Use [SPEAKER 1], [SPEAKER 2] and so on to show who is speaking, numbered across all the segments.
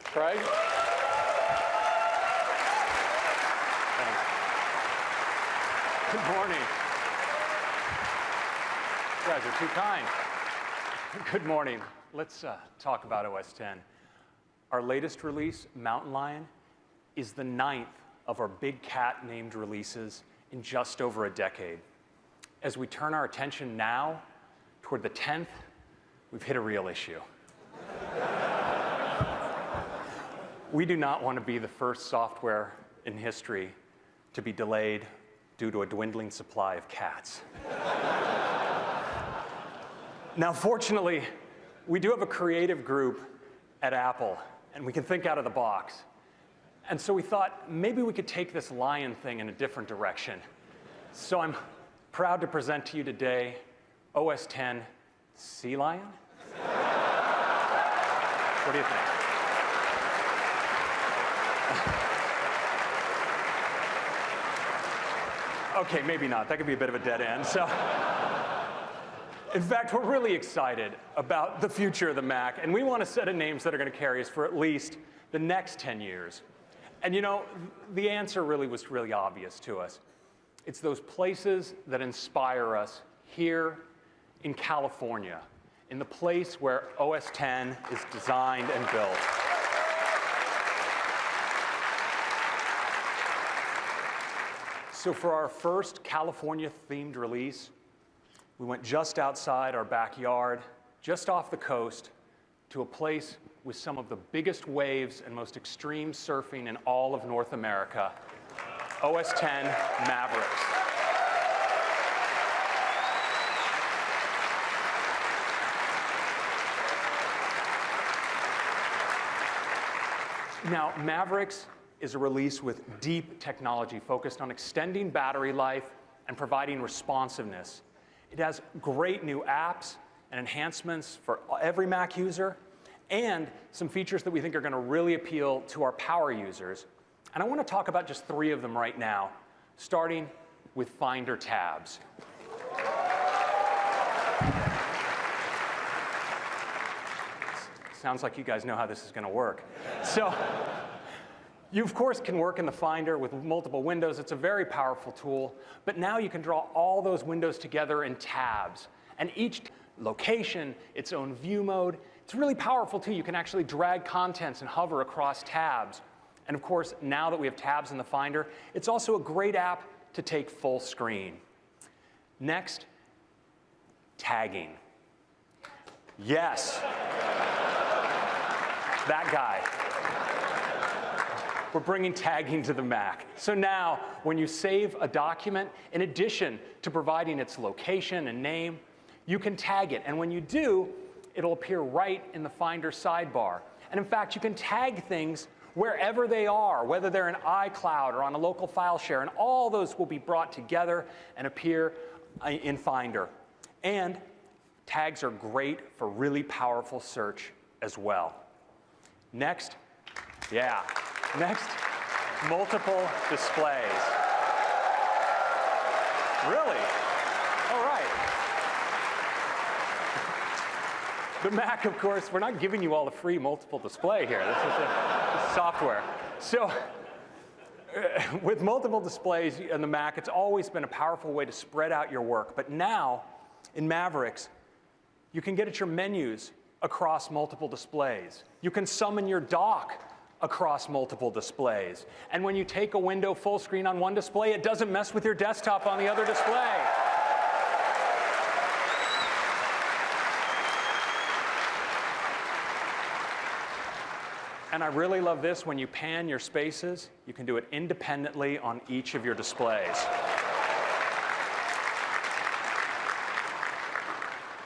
[SPEAKER 1] Craig? Thanks. Good morning. You guys are too kind. Good morning. Let's talk about OS X. Our latest release, Mountain Lion, is the 9th of our big cat named releases in just over a decade. As we turn our attention now toward the 10th, we've hit a real issue. We do not want to be the first software in history to be delayed due to a dwindling supply of cats. Now, fortunately, we do have a creative group at Apple, and we can think out of the box. And so we thought maybe we could take this lion thing in a different direction. So I'm proud to present to you today OS X Sea Lion. What do you think? Okay, maybe not. That could be a bit of a dead end. So, in fact, we're really excited about the future of the Mac, and we want a set of names that are going to carry us for at least the next 10 years. And you know, the answer was really obvious to us. It's those places that inspire us here in California, in the place where OS X is designed and built. So for our first California-themed release, we went just outside our backyard, just off the coast, to a place with some of the biggest waves and most extreme surfing in all of North America, OS X Mavericks. Now, Mavericks is a release with deep technology focused on extending battery life and providing responsiveness. It has great new apps and enhancements for every Mac user, and some features that we think are going to really appeal to our power users. And I want to talk about just 3 of them right now, starting with Finder tabs. Sounds like you guys know how this is going to work. So, you, of course, can work in the Finder with multiple windows. It's a very powerful tool. But now you can draw all those windows together in tabs. And each location, its own view mode. It's really powerful, too. You can actually drag contents and hover across tabs. And of course, now that we have tabs in the Finder, it's also a great app to take full screen. Next, tagging. Yes. That guy. We're bringing tagging to the Mac. So now, when you save a document, in addition to providing its location and name, you can tag it. And when you do, it'll appear right in the Finder sidebar. And in fact, you can tag things wherever they are, whether they're in iCloud or on a local file share, and all those will be brought together and appear in Finder. And tags are great for really powerful search as well. Next, multiple displays. Really? All right. The Mac, of course, we're not giving you all the free multiple display here. This is software. So with multiple displays in the Mac, it's always been a powerful way to spread out your work. But now, in Mavericks, you can get at your menus across multiple displays. You can summon your dock across multiple displays. And when you take a window full screen on one display, it doesn't mess with your desktop on the other display. And I really love this. When you pan your spaces, you can do it independently on each of your displays.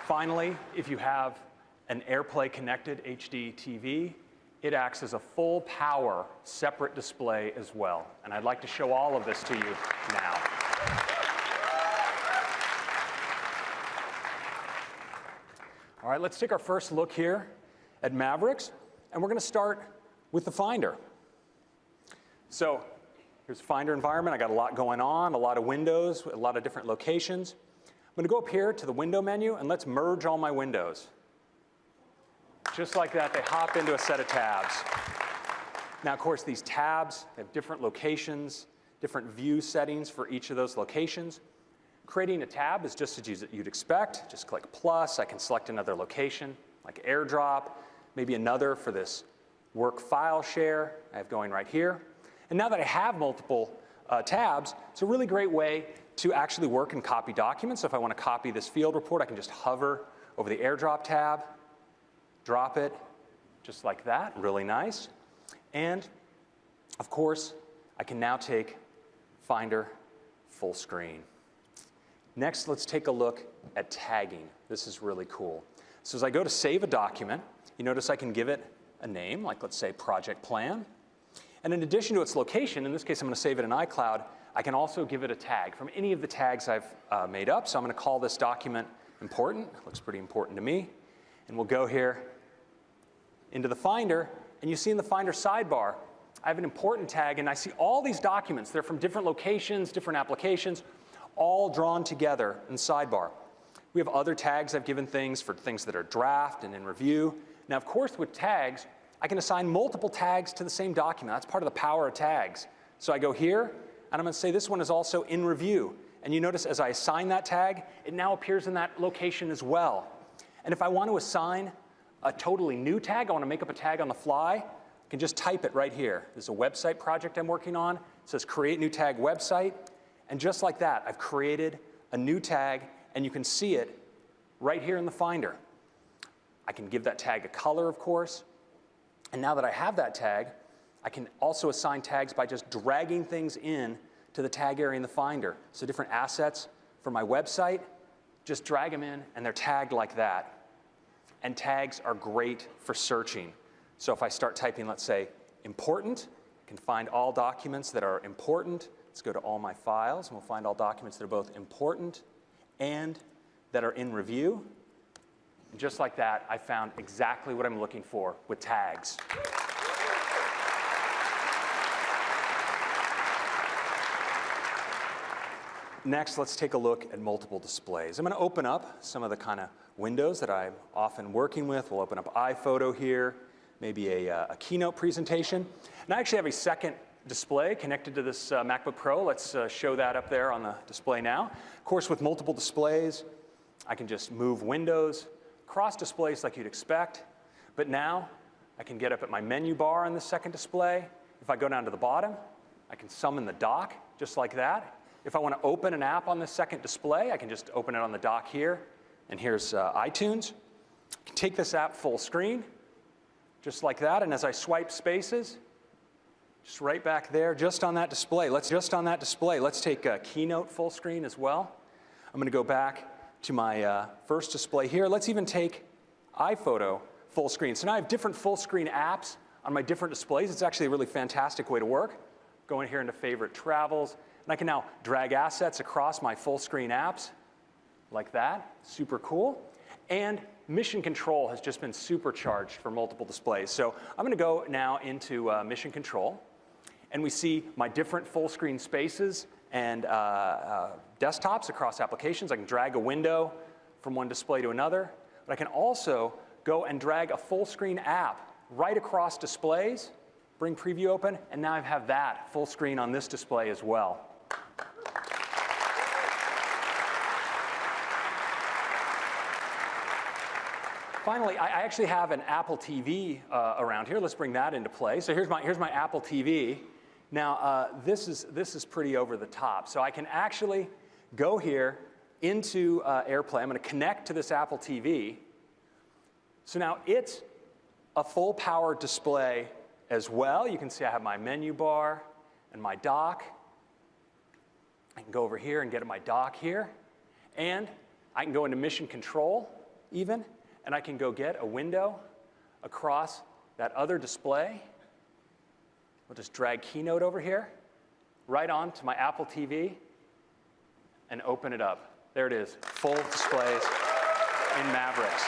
[SPEAKER 1] Finally, if you have an AirPlay connected HD TV, it acts as a full power separate display as well. And I'd like to show all of this to you now. All right, let's take our first look here at Mavericks, and we're going to start with the Finder. So here's Finder environment. I got a lot going on, a lot of windows, a lot of different locations. I'm going to go up here to the window menu, and let's merge all my windows. Just like that, they hop into a set of tabs. Now, of course, these tabs have different locations, different view settings for each of those locations. Creating a tab is just as you'd expect. Just click plus. I can select another location, like AirDrop, maybe another for this work file share I have going right here. And now that I have multiple tabs, it's a really great way to actually work and copy documents. So if I want to copy this field report, I can just hover over the AirDrop tab, drop it, just like that, really nice. And of course, I can now take Finder full screen. Next, let's take a look at tagging. This is really cool. So as I go to save a document, you notice I can give it a name, like let's say project plan. And in addition to its location, in this case I'm going to save it in iCloud, I can also give it a tag from any of the tags I've made up. So I'm going to call this document important. It looks pretty important to me. And we'll go here into the Finder, and you see in the Finder sidebar, I have an important tag, and I see all these documents. They're from different locations, different applications, all drawn together in sidebar. We have other tags I've given things for things that are draft and in review. Now, of course, with tags, I can assign multiple tags to the same document. That's part of the power of tags. So I go here, and I'm going to say this one is also in review. And you notice as I assign that tag, it now appears in that location as well. And if I want to assign a totally new tag, I want to make up a tag on the fly, I can just type it right here. This is a website project I'm working on. It says create new tag website. And just like that, I've created a new tag, and you can see it right here in the Finder. I can give that tag a color, of course. And now that I have that tag, I can also assign tags by just dragging things in to the tag area in the Finder. So different assets for my website, just drag them in, and they're tagged like that. And tags are great for searching. So if I start typing, let's say, important, I can find all documents that are important. Let's go to all my files, and we'll find all documents that are both important and that are in review. And just like that, I found exactly what I'm looking for with tags. Next, let's take a look at multiple displays. I'm going to open up some of the kind of windows that I'm often working with. We'll open up iPhoto here, maybe a keynote presentation. And I actually have a second display connected to this MacBook Pro. Let's show that up there on the display now. Of course, with multiple displays, I can just move windows across displays like you'd expect. But now, I can get up at my menu bar on the second display. If I go down to the bottom, I can summon the dock, just like that. If I want to open an app on the second display, I can just open it on the dock here. And here's iTunes. I can take this app full screen, just like that. And as I swipe spaces, just right back there, just on that display. Let's take Keynote full screen as well. I'm going to go back to my first display here. Let's even take iPhoto full screen. So now I have different full screen apps on my different displays. It's actually a really fantastic way to work. Go in here into Favorite Travels, and I can now drag assets across my full screen apps like that. Super cool. And Mission Control has just been supercharged for multiple displays. So I'm going to go now into Mission Control. And we see my different full screen spaces and desktops across applications. I can drag a window from one display to another. But I can also go and drag a full screen app right across displays, bring Preview open, and now I have that full screen on this display as well. Finally, I actually have an Apple TV around here. Let's bring that into play. So here's my Apple TV. Now, this is pretty over the top. So I can actually go here into AirPlay. I'm going to connect to this Apple TV. So now it's a full power display as well. You can see I have my menu bar and my dock. I can go over here and get my dock here. And I can go into Mission Control even. And I can go get a window across that other display. We'll just drag Keynote over here, right on to my Apple TV, and open it up. There it is, full displays in Mavericks.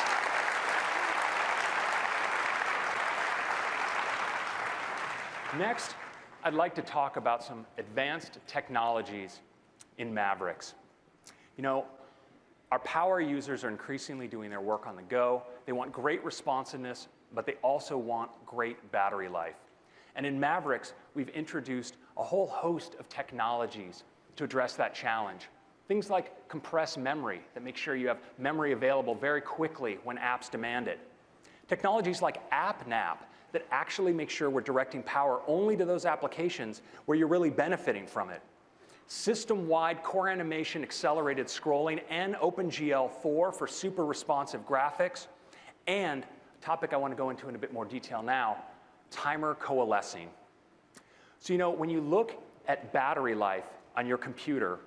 [SPEAKER 1] Next, I'd like to talk about some advanced technologies in Mavericks. You know, our power users are increasingly doing their work on the go. They want great responsiveness, but they also want great battery life. And in Mavericks, we've introduced a whole host of technologies to address that challenge. Things like compressed memory that make sure you have memory available very quickly when apps demand it. Technologies like AppNap that actually make sure we're directing power only to those applications where you're really benefiting from it. System-wide core animation accelerated scrolling and OpenGL4 for super responsive graphics. And a topic I want to go into in a bit more detail now, timer coalescing. So when you look at battery life on your computer,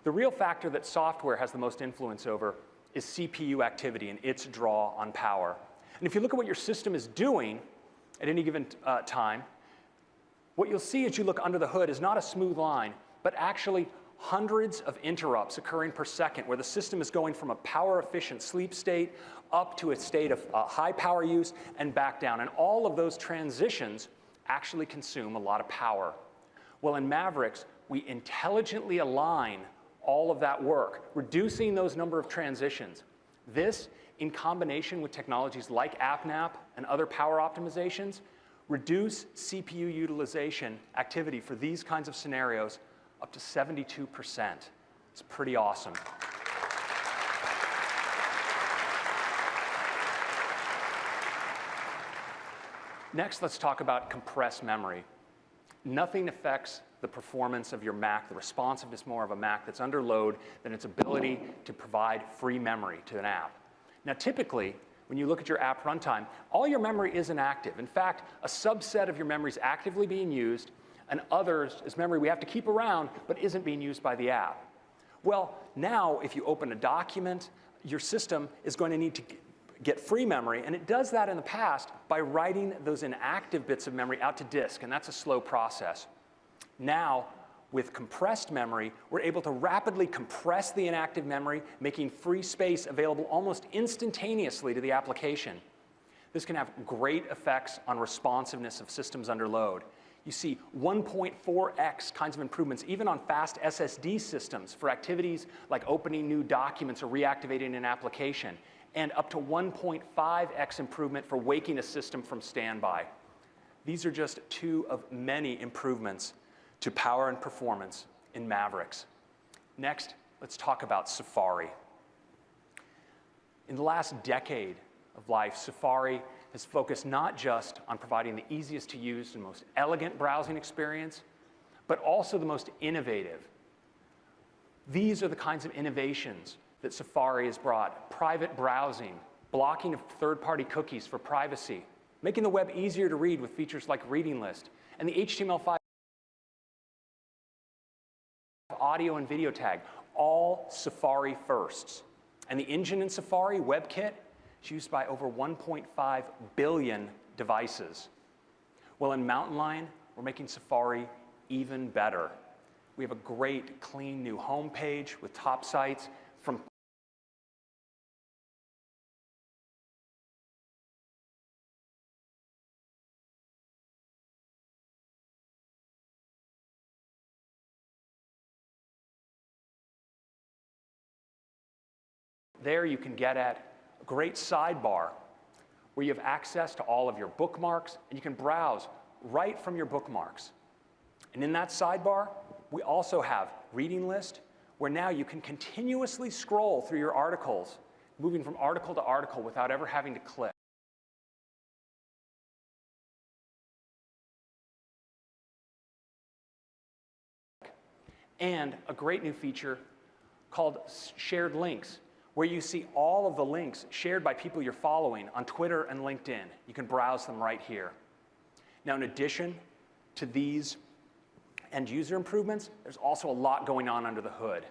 [SPEAKER 1] the real factor that software has the most influence over is CPU activity and its draw on power. And if you look at what your system is doing at any given time, what you'll see as you look under the hood is not a smooth line, but actually hundreds of interrupts occurring per second where the system is going from a power-efficient sleep state up to a state of high power use and back down. And all of those transitions actually consume a lot of power. Well, in Mavericks, we intelligently align all of that work, reducing those number of transitions. This, in combination with technologies like AppNap and other power optimizations, reduce CPU utilization activity for these kinds of scenarios up to 72%. It's pretty awesome. Next, let's talk about compressed memory. Nothing affects the performance of your Mac, the responsiveness more of a Mac that's under load than its ability to provide free memory to an app. Now, typically, when you look at your app runtime, all your memory isn't active. In fact, a subset of your memory is actively being used, and others is memory we have to keep around but isn't being used by the app. Well, now, if you open a document, your system is going to need to get free memory, and it does that in the past by writing those inactive bits of memory out to disk, and that's a slow process. Now, with compressed memory, we're able to rapidly compress the inactive memory, making free space available almost instantaneously to the application. This can have great effects on responsiveness of systems under load. You see 1.4x kinds of improvements even on fast SSD systems for activities like opening new documents or reactivating an application, and up to 1.5x improvement for waking a system from standby. These are just two of many improvements to power and performance in Mavericks. Next, let's talk about Safari. In the last decade of life, Safari has focused not just on providing the easiest to use and most elegant browsing experience, but also the most innovative. These are the kinds of innovations that Safari has brought: private browsing, blocking of third-party cookies for privacy, making the web easier to read with features like Reading List, and the HTML5 audio and video tag, all Safari firsts. And the engine in Safari, WebKit, is used by over 1.5 billion devices. Well, in Mountain Lion, we're making Safari even better. We have a great, clean new homepage with top sites from there you can get at a great sidebar where you have access to all of your bookmarks, and you can browse right from your bookmarks. And in that sidebar, we also have Reading List, where now you can continuously scroll through your articles, moving from article to article without ever having to click. And a great new feature called Shared Links, where you see all of the links shared by people you're following on Twitter and LinkedIn. You can browse them right here. Now, in addition to these end user improvements, there's also a lot going on under the hood.